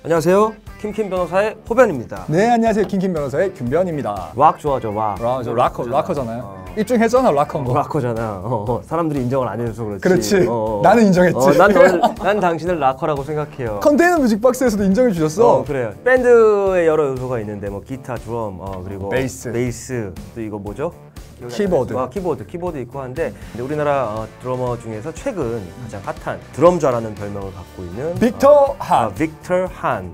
안녕하세요. 킴킴 변호사의 호변입니다. 네, 안녕하세요. 킴킴 변호사의 김변입니다. 락 좋아하죠, 락. 저 락커잖아요. 입증했잖아, 락커인 거. 락커잖아. 사람들이 인정을 안 해줘서 그렇지. 그렇지. 나는 인정했지. 난 당신을 락커라고 생각해요. 컨테이너 뮤직박스에서도 인정해 주셨어. 그래요. 밴드의 여러 요소가 있는데 뭐 기타, 드럼, 그리고 베이스, 또 이거 뭐죠? 키보드. 키보드 있고 한데 우리나라 드러머 중에서 최근 가장 핫한 드럼좌라는 별명을 갖고 있는 빅터 한. 빅터 한.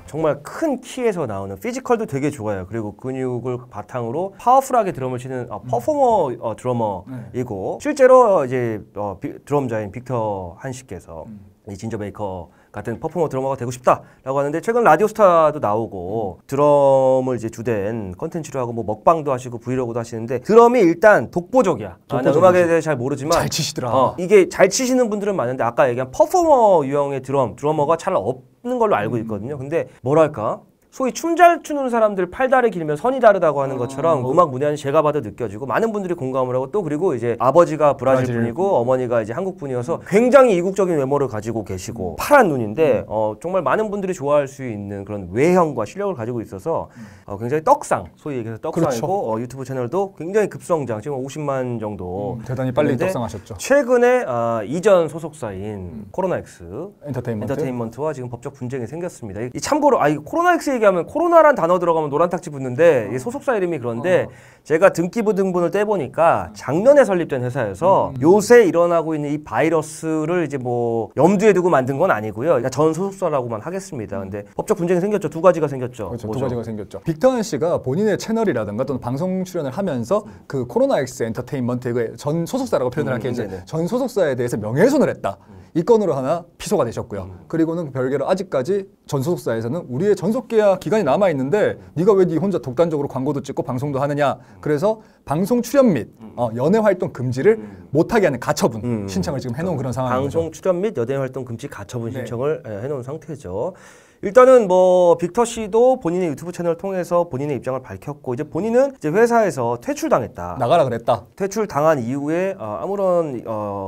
정말 큰 키에서 나오는 피지컬도 되게 좋아요. 그리고 근육을 바탕으로 파워풀하게 드럼을 치는 퍼포머 드러머이고 실제로 이제 드럼자인 빅터 한 씨께서 이 진저 베이커 같은 퍼포머 드러머가 되고 싶다라고 하는데 최근 라디오스타도 나오고 드럼을 이제 주된 컨텐츠로 하고 뭐 먹방도 하시고 브이로그도 하시는데 드럼이 일단 독보적이야. 나 음악에 대해 잘 모르지만 잘 치시더라. 이게 잘 치시는 분들은 많은데 아까 얘기한 퍼포머 유형의 드러머가 잘 없는 걸로 알고 있거든요. 근데 뭐랄까? 소위 춤 잘 추는 사람들 팔다리 길면 선이 다르다고 하는 것처럼 음악 무대는 제가 봐도 느껴지고 많은 분들이 공감을 하고 또 그리고 이제 아버지가 브라질 분이고 어머니가 이제 한국 분이어서 굉장히 이국적인 외모를 가지고 계시고 파란 눈인데 정말 많은 분들이 좋아할 수 있는 그런 외형과 실력을 가지고 있어서 굉장히 떡상, 소위 얘기해서 떡상이고 그렇죠. 유튜브 채널도 굉장히 급성장, 지금 50만 정도 대단히 빨리 떡상하셨죠. 최근에 이전 소속사인 코로나엑스 엔터테인먼트와 지금 법적 분쟁이 생겼습니다. 참고로 코로나엑스 얘기하면 코로나란 단어 들어가면 노란 탁지 붙는데 소속사 이름이 그런데 제가 등기부 등본을 떼보니까 작년에 설립된 회사여서 요새 일어나고 있는 이 바이러스를 이제 뭐 염두에 두고 만든 건 아니고요. 그러니까 전 소속사라고만 하겠습니다. 근데 법적 분쟁이 생겼죠. 두 가지가 생겼죠. 그렇죠. 두 가지가 생겼죠. 빅터 씨가 본인의 채널이라든가 또는 방송 출연을 하면서 그 코로나엑스 엔터테인먼트의 전 소속사라고 표현을 할게 이제 전 소속사에 대해서 명예훼손을 했다. 이 건으로 하나 피소가 되셨고요. 그리고는 별개로 아직까지 전 소속사에서는 우리의 전속 계약 기간이 남아 있는데 네가 왜 네 혼자 독단적으로 광고도 찍고 방송도 하느냐. 그래서 방송 출연 및 연예 활동 금지를 못하게 하는 가처분 신청을 지금 해놓은 그런 상황이죠. 방송 출연 및 연예 활동 금지 가처분 신청을 해놓은 상태죠. 일단은 뭐 빅터 씨도 본인의 유튜브 채널을 통해서 본인의 입장을 밝혔고 이제 본인은 이제 회사에서 퇴출당했다. 나가라 그랬다. 퇴출당한 이후에 아무런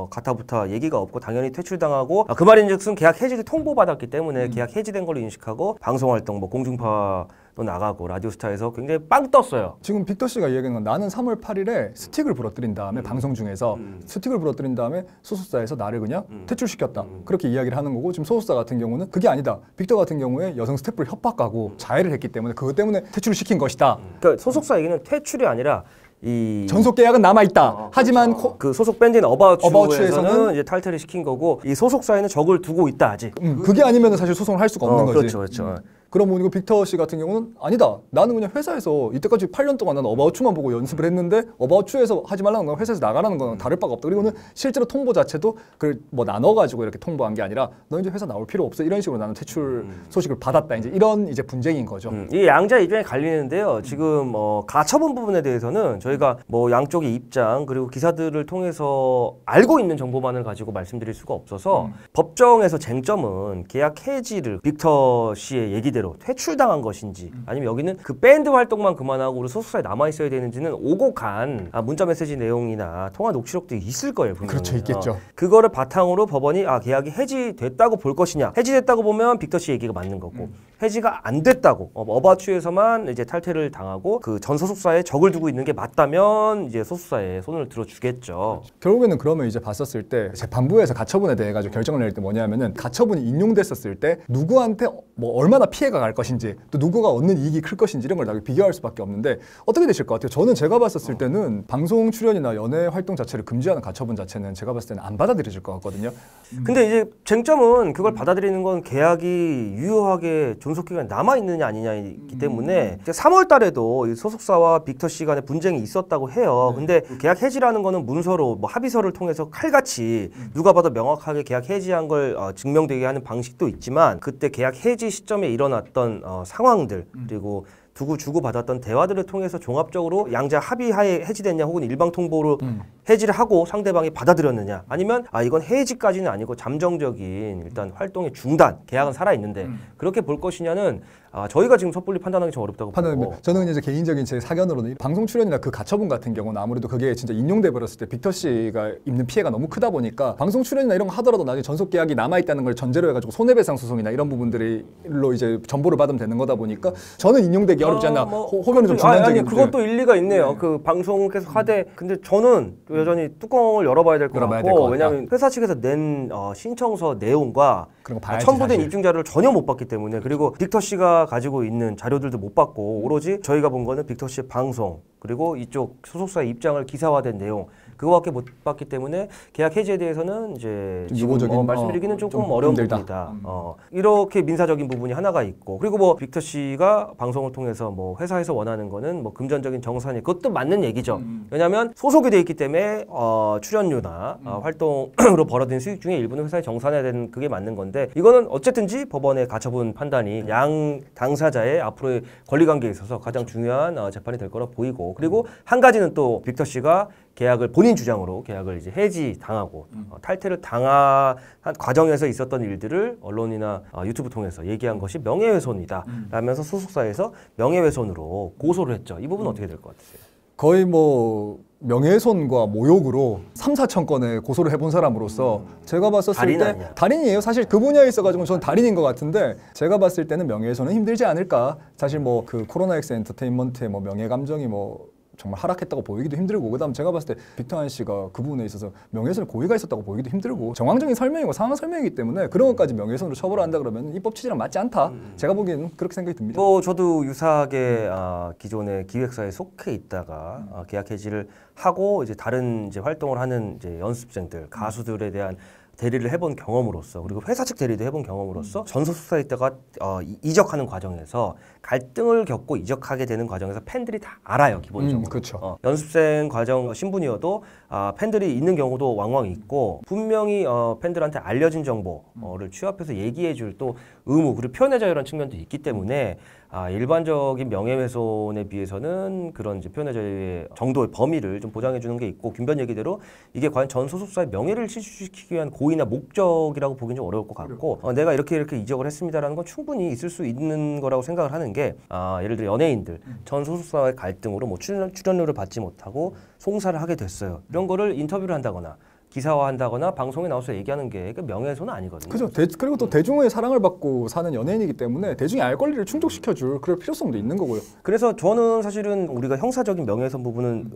가타부타 얘기가 없고 당연히 퇴출당하고 그 말인즉슨 계약 해지를 통보받았기 때문에 계약 해지된 걸로 인식하고 방송 활동 뭐 공중파 또 나가고 라디오스타에서 굉장히 빵 떴어요. 지금 빅터 씨가 얘기하는 건 나는 3월 8일에 스틱을 부러뜨린 다음에 방송 중에서 스틱을 부러뜨린 다음에 소속사에서 나를 그냥 퇴출시켰다. 그렇게 이야기를 하는 거고 지금 소속사 같은 경우는 그게 아니다. 빅터 같은 경우에 여성 스태프를 협박하고 자해를 했기 때문에 그것 때문에 퇴출을 시킨 것이다. 그러니까 소속사 얘기는 퇴출이 아니라 이 전속 계약은 남아 있다. 하지만 그 소속 밴드인 어바웃유에서는 이제 탈퇴를 시킨 거고 이 소속사에는 적을 두고 있다 아직. 그게 아니면 사실 소송을 할 수가 없는 거지. 그렇죠. 그럼 이거 빅터 씨 같은 경우는 아니다. 나는 그냥 회사에서 이때까지 8년 동안 나는 어바웃추만 보고 연습을 했는데 어바웃추에서 하지 말라는 건 회사에서 나가라는 건 다를 바가 없다. 그리고는 실제로 통보 자체도 그걸 뭐 나눠가지고 이렇게 통보한 게 아니라 너 이제 회사 나올 필요 없어. 이런 식으로 나는 퇴출 소식을 받았다. 이제 이런 이제 분쟁인 거죠. 이 양자 입장이 갈리는데요. 지금 가처분 부분에 대해서는 저희가 뭐 양쪽의 입장 그리고 기사들을 통해서 알고 있는 정보만을 가지고 말씀드릴 수가 없어서 법정에서 쟁점은 계약 해지를 빅터 씨의 얘기대로 퇴출당한 것인지 아니면 여기는 그 밴드 활동만 그만하고 우리 소속사에 남아있어야 되는지는 오고 간 문자 메시지 내용이나 통화 녹취록도 있을 거예요. 분명히. 그렇죠. 있겠죠. 그거를 바탕으로 법원이 계약이 해지됐다고 볼 것이냐. 해지됐다고 보면 빅터 씨 얘기가 맞는 거고 해지가 안 됐다고 어바추에서만 이제 탈퇴를 당하고 그 전 소속사에 적을 두고 있는 게 맞다면 이제 소속사에 손을 들어주겠죠. 그렇죠. 결국에는 그러면 이제 봤었을 때 재판부에서 가처분에 대해 가지고 결정을 낼 때 뭐냐면은 가처분이 인용됐었을 때 누구한테 뭐 얼마나 피해가 갈 것인지 또 누구가 얻는 이익이 클 것인지 이런 걸 다 비교할 수밖에 없는데 어떻게 되실 것 같아요? 저는 제가 봤었을 때는 방송 출연이나 연예 활동 자체를 금지하는 가처분 자체는 제가 봤을 때는 안 받아들여질 것 같거든요. 근데 이제 쟁점은 그걸 받아들이는 건 계약이 유효하게 존속기간이 남아있느냐 아니냐이기 때문에 3월 달에도 이 소속사와 빅터 씨 간에 분쟁이 있었다고 해요. 근데 계약 해지라는 거는 문서로 뭐 합의서를 통해서 칼같이 누가 봐도 명확하게 계약 해지한 걸 증명되게 하는 방식도 있지만 그때 계약 해지 시점에 일어났던 상황들 그리고 주고받았던 대화들을 통해서 종합적으로 양자 합의하에 해지됐냐 혹은 일방 통보로 해지를 하고 상대방이 받아들였느냐, 아니면 이건 해지까지는 아니고 잠정적인 일단 활동의 중단, 계약은 살아있는데 그렇게 볼 것이냐는 저희가 지금 섣불리 판단하기 좀 어렵다고 보고. 저는 이제 개인적인 제 사견으로는 방송 출연이나 그 가처분 같은 경우는 아무래도 그게 진짜 인용돼 버렸을 때 빅터 씨가 입는 피해가 너무 크다 보니까 방송 출연이나 이런 거 하더라도 나중에 전속 계약이 남아 있다는 걸 전제로 해가지고 손해배상 소송이나 이런 부분들로 이제 전보를 받으면 되는 거다 보니까 저는 인용되기 어렵지 않나. 호변은 좀 중간적인. 아니 그것도 일리가 있네요. 그 방송 계속 하되 근데 저는 여전히 뚜껑을 열어봐야 될 것 같고, 왜냐하면 회사 측에서 낸 신청서 내용과 그런 거 봐야지, 첨부된 사실. 입증 자료를 전혀 못 봤기 때문에, 그리고 빅터 씨가 가지고 있는 자료들도 못 봤고, 오로지 저희가 본 거는 빅터 씨의 방송 그리고 이쪽 소속사의 입장을 기사화된 내용 그거밖에 못 봤기 때문에 계약 해지에 대해서는 이제 지금 말씀드리기는 조금 어려운 부분이다. 이렇게 민사적인 부분이 하나가 있고, 그리고 뭐 빅터 씨가 방송을 통해서 뭐 회사에서 원하는 거는 뭐 금전적인 정산이, 그것도 맞는 얘기죠. 왜냐하면 소속이 돼 있기 때문에 출연료나 활동으로 벌어들인 수익 중에 일부는 회사에 정산해야 되는, 그게 맞는 건데, 이거는 어쨌든지 법원의 가처분 판단이 양 당사자의 앞으로의 권리관계에 있어서 가장 중요한 재판이 될 거라 보이고, 그리고 한 가지는 또 빅터 씨가 계약을 본인 주장으로 계약을 이제 해지 당하고 탈퇴를 당한 과정에서 있었던 일들을 언론이나 유튜브 통해서 얘기한 것이 명예훼손이다 라면서 소속사에서 명예훼손으로 고소를 했죠. 이 부분은 어떻게 될 것 같으세요? 거의 뭐 명예훼손과 모욕으로 3, 4천 건의 고소를 해본 사람으로서 제가 봤었을 때 달인이에요. 사실 그 분야에 있어가지고 저는 달인인 것 같은데, 제가 봤을 때는 명예훼손은 힘들지 않을까. 사실 뭐 그 코로나엑스 엔터테인먼트의 뭐 명예감정이 뭐 정말 하락했다고 보이기도 힘들고, 그다음 제가 봤을 때 빅터한 씨가 그 부분에 있어서 명예훼손 고의가 있었다고 보이기도 힘들고, 정황적인 설명이고 상황 설명이기 때문에 그런 것까지 명예훼손으로 처벌한다 그러면 입법 취지랑 맞지 않다. 제가 보기에는 그렇게 생각이 듭니다. 뭐 저도 유사하게 기존의 기획사에 속해 있다가 계약 해지를 하고 이제 다른 이제 활동을 하는 이제 연습생들, 가수들에 대한 대리를 해본 경험으로서, 그리고 회사 측 대리도 해본 경험으로서 전 소속사에 있다가 이적하는 과정에서 갈등을 겪고 이적하게 되는 과정에서 팬들이 다 알아요, 기본적으로. 그렇죠. 연습생 과정 신분이어도 팬들이 있는 경우도 왕왕 있고, 분명히 팬들한테 알려진 정보를 취합해서 얘기해 줄 또 의무, 그리고 표현의 자유라는 측면도 있기 때문에 일반적인 명예훼손에 비해서는 그런 이제 표현의 자유의 정도의 범위를 좀 보장해 주는 게 있고, 김변 얘기대로 이게 과연 전 소속사의 명예를 실추시키기 위한 고의나 목적이라고 보기는 좀 어려울 것 같고, 내가 이렇게 이적을 했습니다라는 건 충분히 있을 수 있는 거라고 생각을 하는 게, 예를 들어 연예인들 전 소속사와의 갈등으로 뭐 출연료를 받지 못하고 송사를 하게 됐어요. 이런 거를 인터뷰를 한다거나 기사화한다거나 방송에 나와서 얘기하는 게 명예훼손은 아니거든요. 그죠. 그리고 또 대중의 사랑을 받고 사는 연예인이기 때문에 대중이 알 권리를 충족시켜줄 그럴 필요성도 있는 거고요. 그래서 저는 사실은 우리가 형사적인 명예훼손 부분은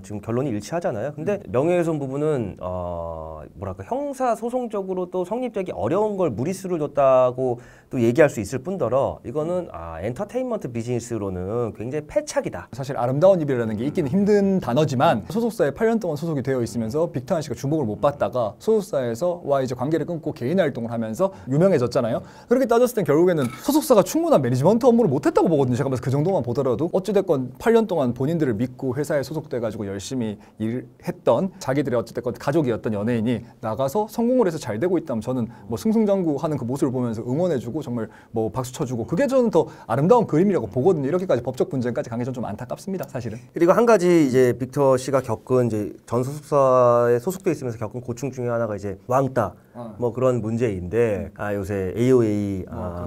지금 결론이 일치하잖아요. 근데 명예훼손 부분은 뭐랄까 형사 소송적으로 또 성립되기 어려운 걸 무리수를 뒀다고 또 얘기할 수 있을 뿐더러, 이거는 엔터테인먼트 비즈니스로는 굉장히 패착이다. 사실 아름다운 이별이라는 게 있기는 힘든 단어지만, 소속사에 8년 동안 소속이 되어 있으면서 빅터한 씨가 주목을 못 받다가 소속사에서 이제 관계를 끊고 개인 활동을 하면서 유명해졌잖아요. 그렇게 따졌을 땐 결국에는 소속사가 충분한 매니지먼트 업무를 못했다고 보거든요. 제가 봤을 때 그 정도만 보더라도 어찌됐건 8년 동안 본인들을 믿고 회사에 소속돼가지고 열심히 일했던 자기들의 어찌됐건 가족이었던 연예인이 나가서 성공을 해서 잘 되고 있다면 저는 뭐 승승장구하는 그 모습을 보면서 응원해주고 정말 뭐 박수 쳐주고, 그게 저는 더 아름다운 그림이라고 보거든요. 이렇게까지 법적 분쟁까지 간 게 전 좀 안타깝습니다, 사실은. 그리고 한 가지 이제 빅터 씨가 겪은 이제 전 소속사에 소속돼 있으면서 겪은 고충 중에 하나가 이제 왕따 뭐 그런 문제인데, 요새 AOA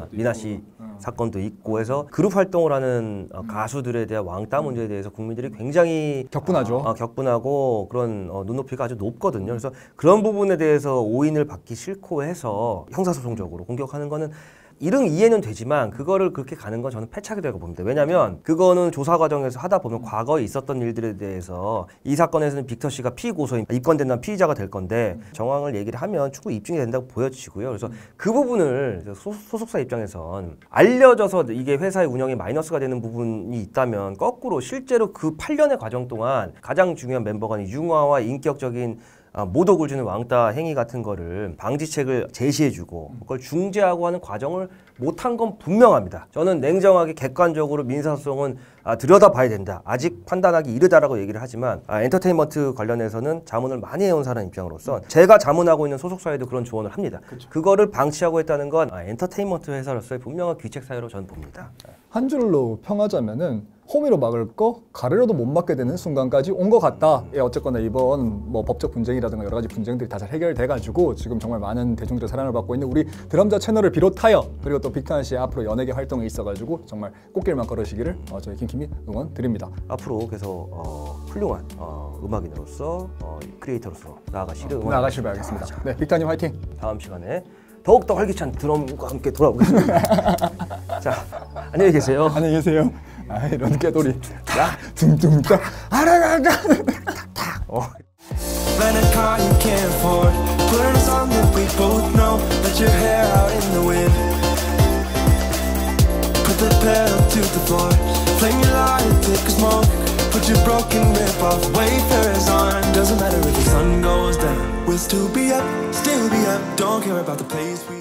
미나 씨 사건도 있고 해서 그룹 활동을 하는 가수들에 대한 왕따 문제에 대해서 국민들이 굉장히 격분하죠. 격분하고 그런 눈높이가 아주 높거든요. 그래서 그런 부분에 대해서 오인을 받기 싫고 해서 형사소송적으로 공격하는 거는 이른 이해는 되지만, 그거를 그렇게 가는 건 저는 패착이라고 봅니다. 왜냐하면 그거는 조사 과정에서 하다 보면 과거에 있었던 일들에 대해서, 이 사건에서는 빅터 씨가 피고소인, 입건된다면 피의자가 될 건데 정황을 얘기를 하면 충분히 입증이 된다고 보여지고요. 그래서 그 부분을 소속사 입장에선 알려져서 이게 회사의 운영에 마이너스가 되는 부분이 있다면, 거꾸로 실제로 그 8년의 과정 동안 가장 중요한 멤버가 융화와 인격적인 모독을 주는 왕따 행위 같은 거를 방지책을 제시해주고 그걸 중재하고 하는 과정을 못한 건 분명합니다. 저는 냉정하게 객관적으로 민사소송은 들여다봐야 된다. 아직 판단하기 이르다라고 얘기를 하지만, 엔터테인먼트 관련해서는 자문을 많이 해온 사람 입장으로서 제가 자문하고 있는 소속사에도 그런 조언을 합니다. 그거를 방치하고 했다는 건 엔터테인먼트 회사로서의 분명한 귀책 사유로 저는 봅니다. 한 줄로 평하자면은 호미로 막을 거 가르려도 못 막게 되는 순간까지 온 것 같다. 예, 어쨌거나 이번 뭐 법적 분쟁이라든가 여러 가지 분쟁들이 다 잘 해결돼가지고 지금 정말 많은 대중들의 사랑을 받고 있는 우리 드럼자 채널을 비롯하여 그리고 또 빅턴 씨의 앞으로 연예계 활동에 있어가지고 정말 꽃길만 걸으시기를 저희 킹킴이 응원 드립니다. 앞으로 그래서 훌륭한 음악인으로서 크리에이터로서 나아가시길 응원. 나가시길 바라겠습니다. 네, 빅턴님 화이팅. 다음 시간에 더욱더 활기찬 드럼과 함께 돌아오겠습니다. 자, 안녕히 계세요. 안녕히 계세요. 아, 이런 깨돌이. 야, 둥둥땅. 아라라라. Rent a car you can't afford. Put on a song that we both know. Let your hair out in the wind. Put the pedal to the floor. Flame your light and take a smoke. Put your broken rip off. Wayfarers on. Doesn't matter if the sun goes down. We'll still be up, still be up. Don't care about the place we